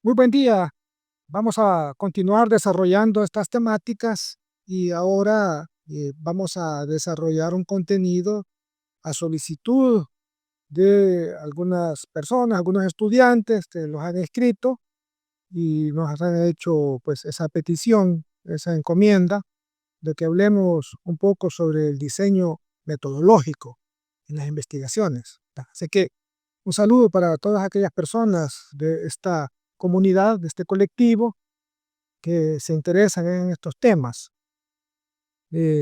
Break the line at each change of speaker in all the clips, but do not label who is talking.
Muy buen día. Vamos a continuar desarrollando estas temáticas y ahora vamos a desarrollar un contenido a solicitud de algunas personas, algunos estudiantes que los han escrito y nos han hecho pues esa petición, esa encomienda de que hablemos un poco sobre el diseño metodológico en las investigaciones. Así que un saludo para todas aquellas personas de esta comunidad, de este colectivo que se interesan en estos temas.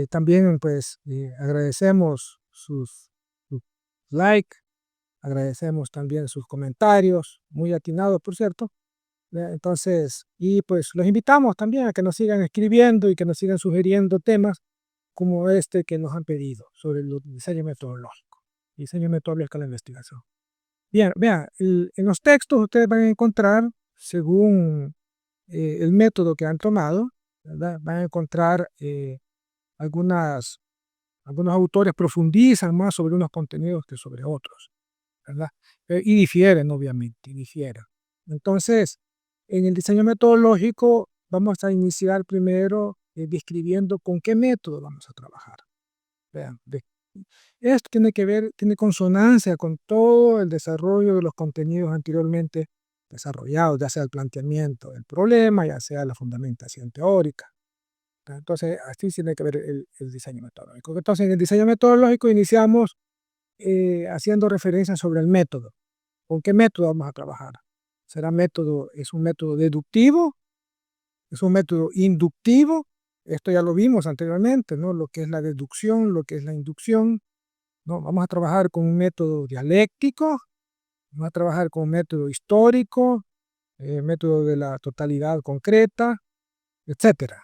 También pues agradecemos sus like, agradecemos también sus comentarios, muy atinados por cierto. Entonces, y pues los invitamos también a que nos sigan escribiendo y que nos sigan sugiriendo temas como este que nos han pedido sobre el diseño metodológico de la investigación. Bien, vean, en los textos ustedes van a encontrar, según el método que han tomado, ¿verdad? Van a encontrar algunas, algunos autores profundizan más sobre unos contenidos que sobre otros, ¿verdad? Y difieren, obviamente, y difieren. Entonces, en el diseño metodológico vamos a iniciar primero describiendo con qué método vamos a trabajar. Vean, esto tiene que ver, tiene consonancia con todo el desarrollo de los contenidos anteriormente desarrollados, ya sea el planteamiento del problema, ya sea la fundamentación teórica. Entonces, así tiene que ver el diseño metodológico. Entonces, en el diseño metodológico iniciamos haciendo referencia sobre el método. ¿Con qué método vamos a trabajar? ¿Es un método deductivo? ¿Es un método inductivo? Esto ya lo vimos anteriormente, ¿no? Lo que es la deducción, lo que es la inducción, ¿no? Vamos a trabajar con un método dialéctico, vamos a trabajar con un método histórico, método de la totalidad concreta, etcétera.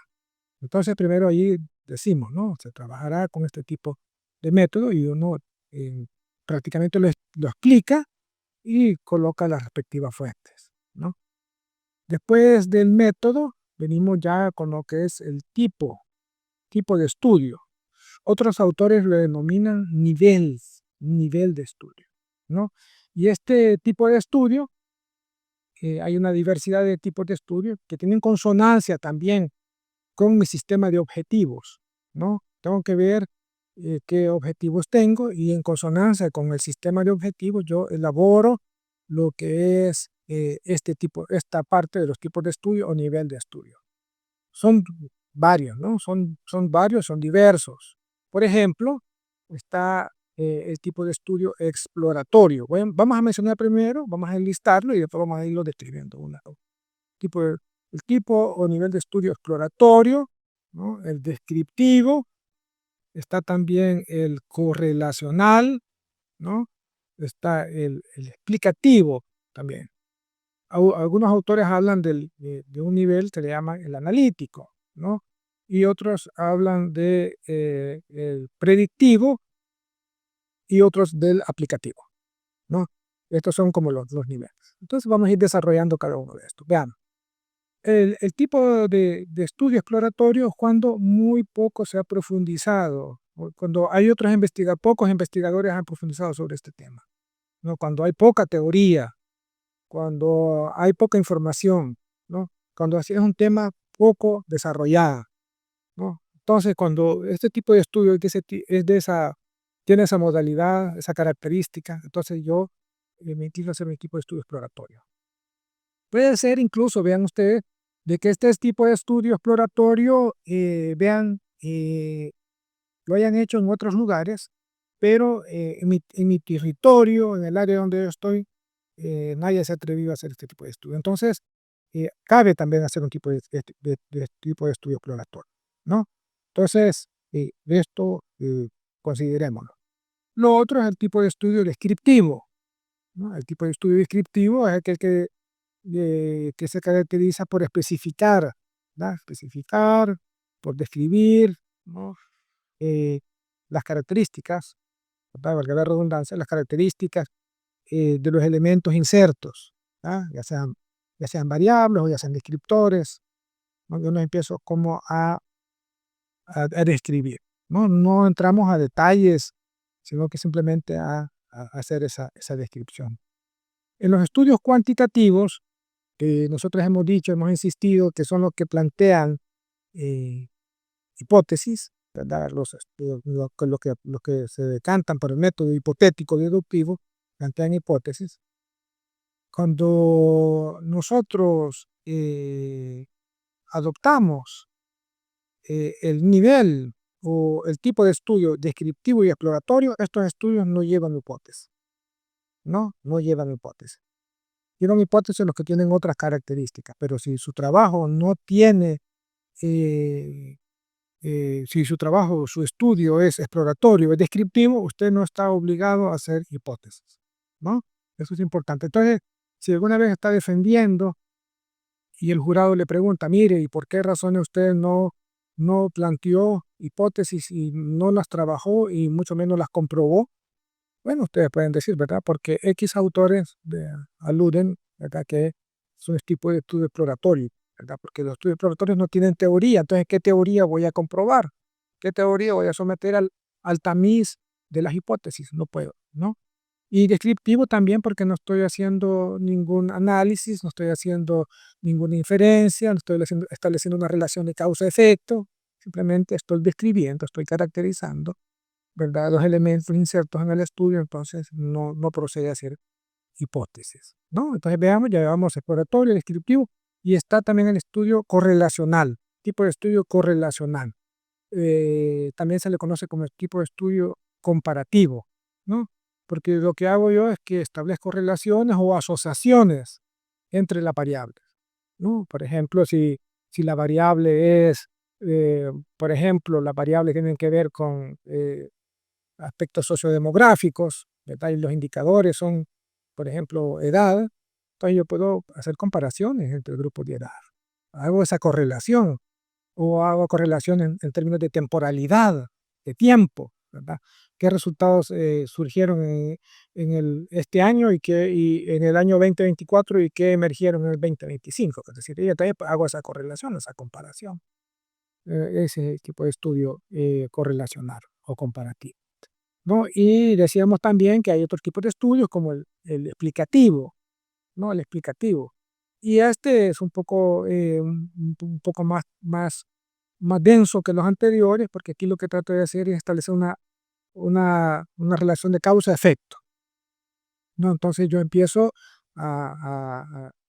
Entonces, primero ahí decimos, ¿no? Se trabajará con este tipo de método y uno prácticamente lo explica y coloca las respectivas fuentes, ¿no? Después del método, venimos ya con lo que es el tipo de estudio. Otros autores lo denominan nivel de estudio, ¿no? Y este tipo de estudio, hay una diversidad de tipos de estudio que tienen consonancia también con mi sistema de objetivos, ¿no? Tengo que ver qué objetivos tengo y en consonancia con el sistema de objetivos yo elaboro lo que es esta parte de los tipos de estudio o nivel de estudio. Son varios, ¿no? Son varios, son diversos. Por ejemplo, está el tipo de estudio exploratorio. Bueno, vamos a mencionar primero, vamos a enlistarlo y después vamos a irlo describiendo una a una. El tipo o nivel de estudio exploratorio, ¿no? El descriptivo, está también el correlacional, ¿no? Está el explicativo también. Algunos autores hablan de un nivel que le llaman el analítico, ¿no? Y otros hablan de el predictivo y otros del aplicativo, ¿no? Estos son como los niveles. Entonces vamos a ir desarrollando cada uno de estos. Vean, el tipo de estudio exploratorio es cuando muy poco se ha profundizado, o cuando hay pocos investigadores han profundizado sobre este tema, ¿no? Cuando hay poca teoría, cuando hay poca información, ¿no? Cuando así es un tema poco desarrollado, ¿no? Entonces, cuando este tipo de estudio tiene esa modalidad, esa característica, entonces yo me inclino a hacer un tipo de estudio exploratorio. Puede ser incluso, vean ustedes, de que este tipo de estudio exploratorio, lo hayan hecho en otros lugares, pero en mi territorio, en el área donde yo estoy, nadie se ha atrevido a hacer este tipo de estudio. Entonces, cabe también hacer un tipo de tipo de estudio exploratorio, ¿no? Entonces, de esto considerémoslo. Lo otro es el tipo de estudio descriptivo, ¿no? El tipo de estudio descriptivo es aquel que se caracteriza por especificar, ¿verdad? Especificar, por describir, ¿no? Eh, las características, ¿verdad? Valga la redundancia, las características de los elementos insertos, ¿verdad? Ya sean variables o ya sean descriptores, ¿no? Yo no empiezo como a describir, ¿no? No entramos a detalles, sino que simplemente a hacer esa descripción. En los estudios cuantitativos, que nosotros hemos dicho, hemos insistido, que son los que plantean eh, hipótesis, ¿verdad? Los que se decantan por el método hipotético deductivo, plantean hipótesis. Cuando nosotros adoptamos el nivel o el tipo de estudio descriptivo y exploratorio, estos estudios no llevan hipótesis, ¿no? No llevan hipótesis. Llevan hipótesis los que tienen otras características, pero si su trabajo no tiene, eh, si su trabajo, su estudio es exploratorio, es descriptivo, usted no está obligado a hacer hipótesis, ¿no? Eso es importante. Entonces, si alguna vez está defendiendo y el jurado le pregunta, mire, ¿y por qué razones usted no planteó hipótesis y no las trabajó y mucho menos las comprobó? Bueno, ustedes pueden decir, ¿verdad? Porque X autores aluden, ¿verdad? Que es un tipo de estudio exploratorio, ¿verdad? Porque los estudios exploratorios no tienen teoría. Entonces, ¿qué teoría voy a comprobar? ¿Qué teoría voy a someter al tamiz de las hipótesis? No puedo, ¿no? Y descriptivo también porque no estoy haciendo ningún análisis, no estoy haciendo ninguna inferencia, no estoy estableciendo una relación de causa-efecto, simplemente estoy describiendo, estoy caracterizando, ¿verdad? Los elementos insertos en el estudio, entonces no procede a hacer hipótesis, ¿no? Entonces veamos, ya llevamos exploratorio, descriptivo, y está también el estudio correlacional, tipo de estudio correlacional. También se le conoce como el tipo de estudio comparativo, ¿no? Porque lo que hago yo es que establezco relaciones o asociaciones entre las variables, ¿no? Por ejemplo, si la variable es, por ejemplo, las variables tienen que ver con aspectos sociodemográficos, ¿verdad? Y los indicadores son, por ejemplo, edad, entonces yo puedo hacer comparaciones entre grupos de edad. Hago esa correlación o hago correlación en términos de temporalidad, de tiempo, ¿verdad? ¿Qué resultados surgieron este año y en el año 2024 y qué emergieron en el 2025? Es decir, yo también hago esa correlación, esa comparación. Ese tipo de estudio correlacional o comparativo, ¿no? Y decíamos también que hay otros tipos de estudios como el explicativo, ¿no? El explicativo. Y este es un poco, un poco más denso que los anteriores, porque aquí lo que trato de hacer es establecer una relación de causa-efecto, ¿no? Entonces yo empiezo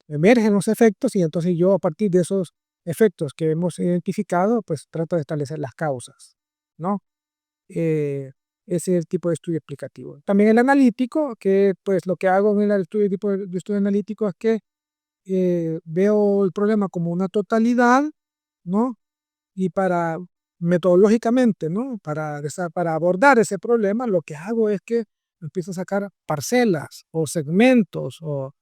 emergen los efectos y entonces yo a partir de esos efectos que hemos identificado, pues trato de establecer las causas, ¿no? Ese es el tipo de estudio explicativo. También el analítico, que pues lo que hago en el estudio, tipo de estudio analítico es que veo el problema como una totalidad, ¿no? Y metodológicamente, ¿no? Para abordar ese problema, lo que hago es que empiezo a sacar parcelas o segmentos o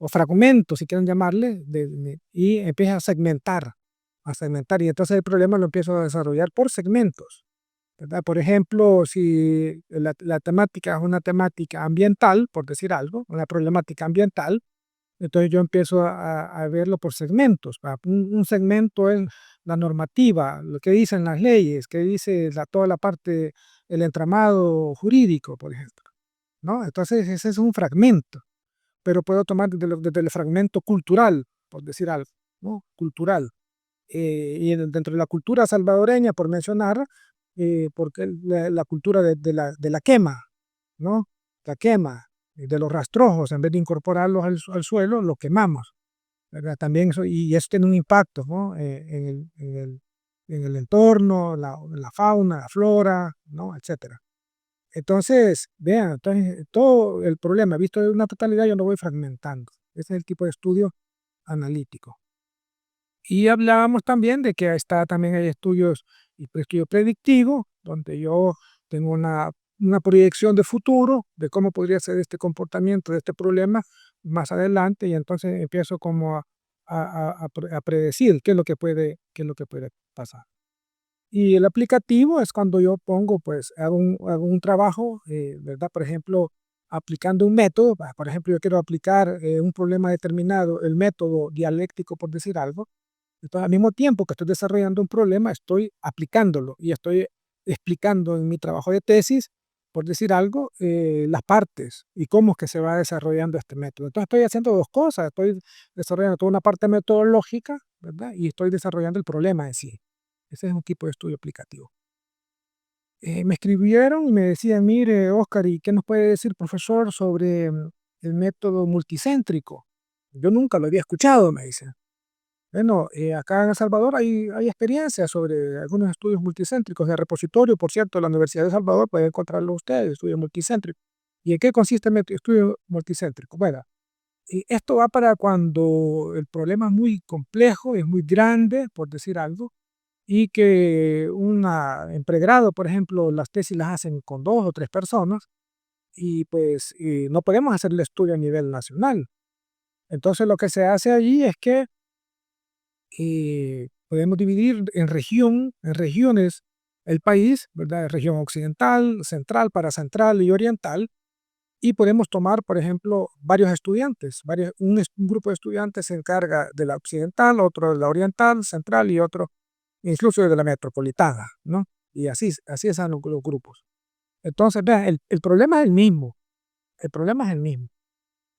fragmentos, si quieren llamarle, y empiezo a segmentar. Y entonces el problema lo empiezo a desarrollar por segmentos, ¿verdad? Por ejemplo, si la temática es una temática ambiental, por decir algo, una problemática ambiental, entonces yo empiezo a verlo por segmentos. Un segmento es la normativa, lo que dicen las leyes, que dice toda la parte, el entramado jurídico, por ejemplo, ¿no? Entonces ese es un fragmento, pero puedo tomar desde el fragmento cultural, por decir algo, ¿no? Cultural. Y dentro de la cultura salvadoreña, por mencionar, porque la cultura de la quema, ¿no? La quema de los rastrojos, en vez de incorporarlos al suelo, los quemamos, ¿verdad? También eso, y eso tiene un impacto, ¿no? En el entorno, la fauna, la flora, ¿no? Etcétera. Entonces, vean, entonces, todo el problema, visto de una totalidad, yo lo voy fragmentando. Ese es el tipo de estudio analítico. Y hablábamos también de que está también hay estudios y estudio predictivo, donde yo tengo una proyección de futuro de cómo podría ser este comportamiento de este problema más adelante y entonces empiezo como a predecir qué es lo que puede pasar. Y el aplicativo es cuando yo pongo, pues, hago un trabajo, ¿verdad? Por ejemplo, aplicando un método, por ejemplo, yo quiero aplicar un problema determinado, el método dialéctico, por decir algo, entonces, al mismo tiempo que estoy desarrollando un problema, estoy aplicándolo y estoy explicando en mi trabajo de tesis por decir algo, las partes y cómo es que se va desarrollando este método. Entonces estoy haciendo dos cosas, estoy desarrollando toda una parte metodológica, ¿verdad? Y estoy desarrollando el problema en sí. Ese es un tipo de estudio aplicativo. Me escribieron y me decían, mire, Oscar, ¿y qué nos puede decir, profesor, sobre el método multicéntrico? Yo nunca lo había escuchado, me dicen. Bueno, acá en El Salvador hay experiencia sobre algunos estudios multicéntricos de repositorio, por cierto, la Universidad de El Salvador puede encontrarlo ustedes, estudios multicéntricos. ¿Y en qué consiste el estudio multicéntrico? Bueno, y esto va para cuando el problema es muy complejo, es muy grande, por decir algo, y que en pregrado, por ejemplo, las tesis las hacen con 2 o 3 personas, y pues no podemos hacer el estudio a nivel nacional. Entonces lo que se hace allí es que podemos dividir en regiones el país, ¿verdad? Región occidental, central, paracentral y oriental, y podemos tomar, por ejemplo, varios estudiantes. Un grupo de estudiantes se encarga de la occidental, otro de la oriental, central y otro incluso de la metropolitana, ¿no? Y así están los grupos. Entonces, vean, el problema es el mismo, el problema es el mismo,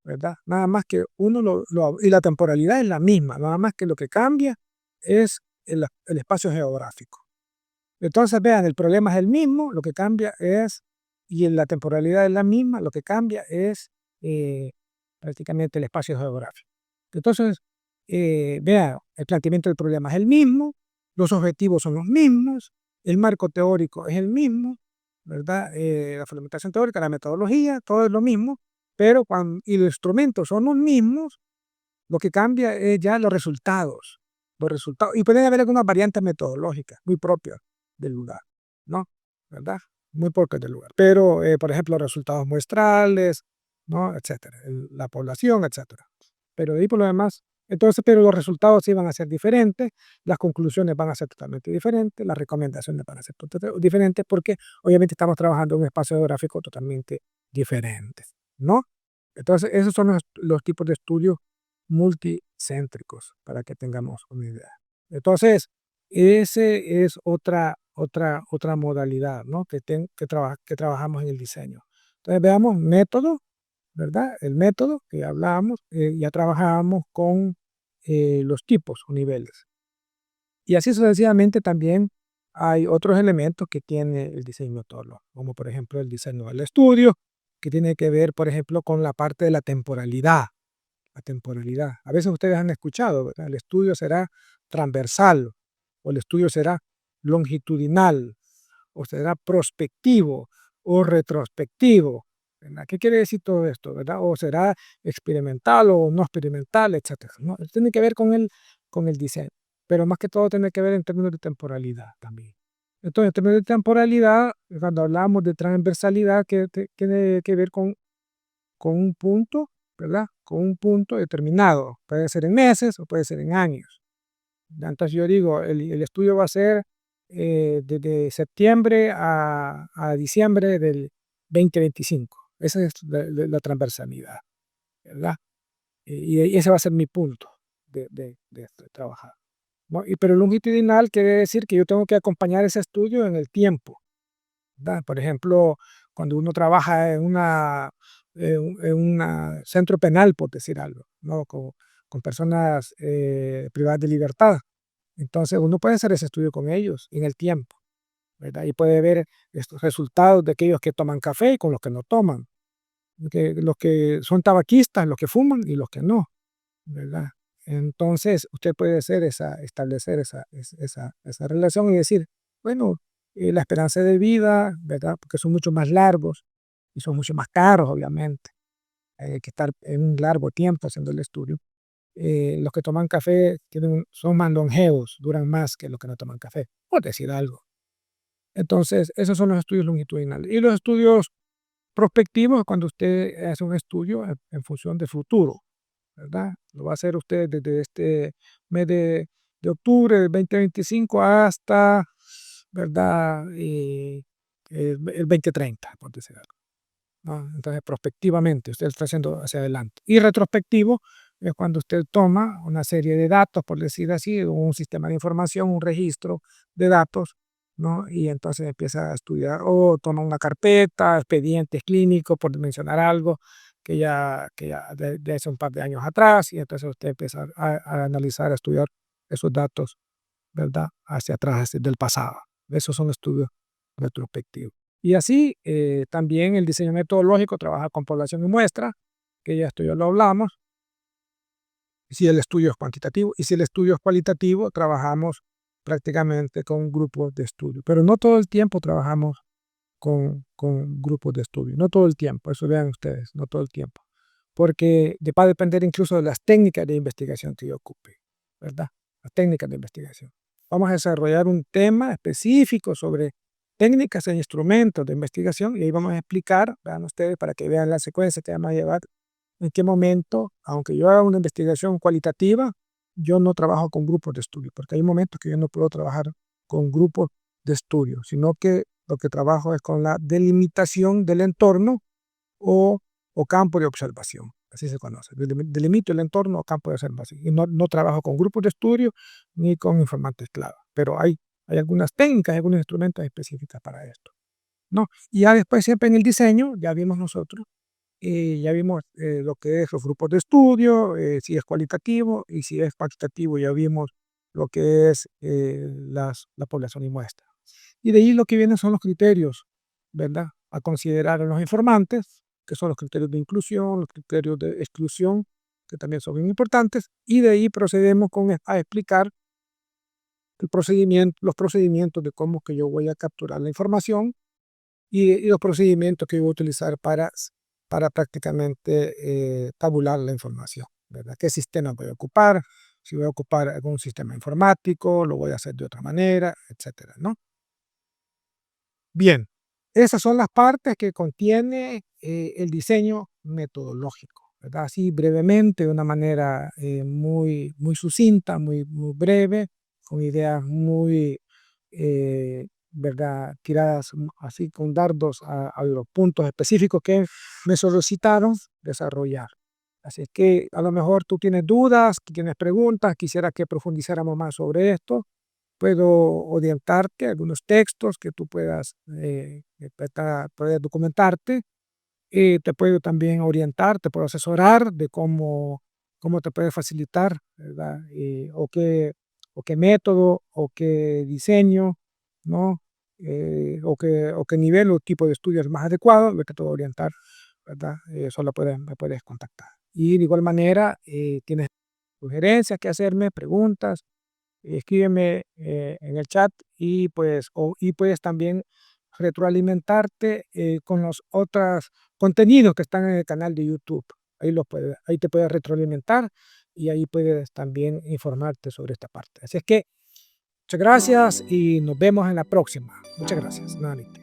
¿verdad? Nada más que y la temporalidad es la misma, nada más que lo que cambia es el espacio geográfico. Entonces, vean, el problema es el mismo, lo que cambia es, y en la temporalidad es la misma, lo que cambia es eh, prácticamente el espacio geográfico. Entonces, vean, el planteamiento del problema es el mismo, los objetivos son los mismos, el marco teórico es el mismo, ¿verdad? La fundamentación teórica, la metodología, todo es lo mismo, y los instrumentos son los mismos, lo que cambia es ya los resultados. Los resultados. Y pueden haber algunas variantes metodológicas muy propias del lugar, ¿no? ¿Verdad? Muy propias del lugar. Pero, por ejemplo, resultados muestrales, ¿no? Etcétera. La población, etcétera. Pero de ahí por lo demás, entonces, pero los resultados sí van a ser diferentes, las conclusiones van a ser totalmente diferentes, las recomendaciones van a ser totalmente diferentes, porque obviamente estamos trabajando en un espacio geográfico totalmente diferente, ¿no? Entonces, esos son los tipos de estudios multicéntricos, para que tengamos una idea. Entonces, ese es otra modalidad, ¿no? Que trabajamos en el diseño. Entonces, veamos método, ¿verdad? El método que hablábamos, ya trabajábamos con los tipos o niveles. Y así sucesivamente también hay otros elementos que tiene el diseño metodológico, como por ejemplo el diseño del estudio, que tiene que ver, por ejemplo, con la parte de la temporalidad. La temporalidad. A veces ustedes han escuchado, ¿verdad? El estudio será transversal, o el estudio será longitudinal, o será prospectivo, o retrospectivo, ¿verdad? ¿Qué quiere decir todo esto, verdad? O será experimental o no experimental, etcétera, ¿no? Tiene que ver con el diseño, pero más que todo tiene que ver en términos de temporalidad también. Entonces, en términos de temporalidad, cuando hablamos de transversalidad, que tiene que ver con un punto, ¿verdad? Con un punto determinado. Puede ser en meses o puede ser en años. Entonces yo digo, el estudio va a ser desde septiembre a diciembre del 2025. Esa es la transversalidad, ¿verdad? Y ese va a ser mi punto de trabajar, ¿no? Pero longitudinal quiere decir que yo tengo que acompañar ese estudio en el tiempo, ¿verdad? Por ejemplo, cuando uno trabaja en un centro penal, por decir algo, ¿no? Con personas privadas de libertad. Entonces uno puede hacer ese estudio con ellos en el tiempo, ¿verdad? Y puede ver estos resultados de aquellos que toman café y con los que no toman, los que son tabaquistas, los que fuman y los que no, ¿verdad? Entonces usted puede establecer esa relación y decir, bueno, la esperanza de vida, ¿verdad? Porque son mucho más largos y son mucho más caros, obviamente. Hay que estar en un largo tiempo haciendo el estudio. Los que toman café son más longevos, duran más que los que no toman café, por decir algo. Entonces, esos son los estudios longitudinales. Y los estudios prospectivos es cuando usted hace un estudio en función de futuro, ¿verdad? Lo va a hacer usted desde este mes de octubre del 2025 hasta, ¿verdad? El 2030, por decir algo, ¿no? Entonces, prospectivamente, usted está haciendo hacia adelante. Y retrospectivo es cuando usted toma una serie de datos, por decir así, un sistema de información, un registro de datos, ¿no? Y entonces empieza a estudiar o toma una carpeta, expedientes clínicos, por mencionar algo que ya de hace un par de años atrás, y entonces usted empieza a analizar, a estudiar esos datos, ¿verdad? Hacia atrás, del pasado. Esos son estudios retrospectivos. Y así también el diseño metodológico trabaja con población y muestra, que ya esto ya lo hablamos, si el estudio es cuantitativo, y si el estudio es cualitativo, trabajamos prácticamente con grupos de estudio, pero no todo el tiempo trabajamos con grupos de estudio, no todo el tiempo, eso vean ustedes, no todo el tiempo, porque va a depender incluso de las técnicas de investigación que yo ocupe, ¿verdad? Las técnicas de investigación. Vamos a desarrollar un tema específico sobre técnicas e instrumentos de investigación y ahí vamos a explicar, vean ustedes, para que vean la secuencia que vamos a llevar, en qué momento, aunque yo haga una investigación cualitativa, yo no trabajo con grupos de estudio, porque hay momentos que yo no puedo trabajar con grupos de estudio, sino que lo que trabajo es con la delimitación del entorno o, o campo de observación, así se conoce. Delimito el entorno o campo de observación. Y no trabajo con grupos de estudio ni con informantes clave, pero hay algunas técnicas, algunos instrumentos específicos para esto, ¿no? Y ya después, siempre en el diseño, ya vimos nosotros, ya vimos lo que es los grupos de estudio, si es cualitativo, y si es cuantitativo, ya vimos lo que es la población y muestra. Y de ahí lo que vienen son los criterios, ¿verdad? A considerar en los informantes, que son los criterios de inclusión, los criterios de exclusión, que también son bien importantes, y de ahí procedemos a explicar los procedimientos de cómo que yo voy a capturar la información y los procedimientos que yo voy a utilizar para prácticamente tabular la información, ¿verdad? ¿Qué sistema voy a ocupar? Si voy a ocupar algún sistema informático, lo voy a hacer de otra manera, etcétera, ¿no? Bien, esas son las partes que contiene el diseño metodológico, ¿verdad? Así brevemente, de una manera muy sucinta, muy breve, con ideas muy, ¿verdad? Tiradas así con dardos a los puntos específicos que me solicitaron desarrollar. Así que a lo mejor tú tienes dudas, tienes preguntas, quisiera que profundizáramos más sobre esto. Puedo orientarte, algunos textos que tú puedas documentarte. Te puedo también orientar, te puedo asesorar de cómo te puede facilitar, ¿verdad? O qué método, o qué diseño, ¿no? O qué nivel o tipo de estudio es más adecuado, lo que te voy a orientar, ¿verdad? Solo me puedes contactar. Y de igual manera, tienes sugerencias que hacerme, preguntas, escríbeme en el chat, y puedes también retroalimentarte con los otros contenidos que están en el canal de YouTube. Ahí te puedes retroalimentar y ahí puedes también informarte sobre esta parte. Así es que muchas gracias y nos vemos en la próxima. Muchas gracias nuevamente.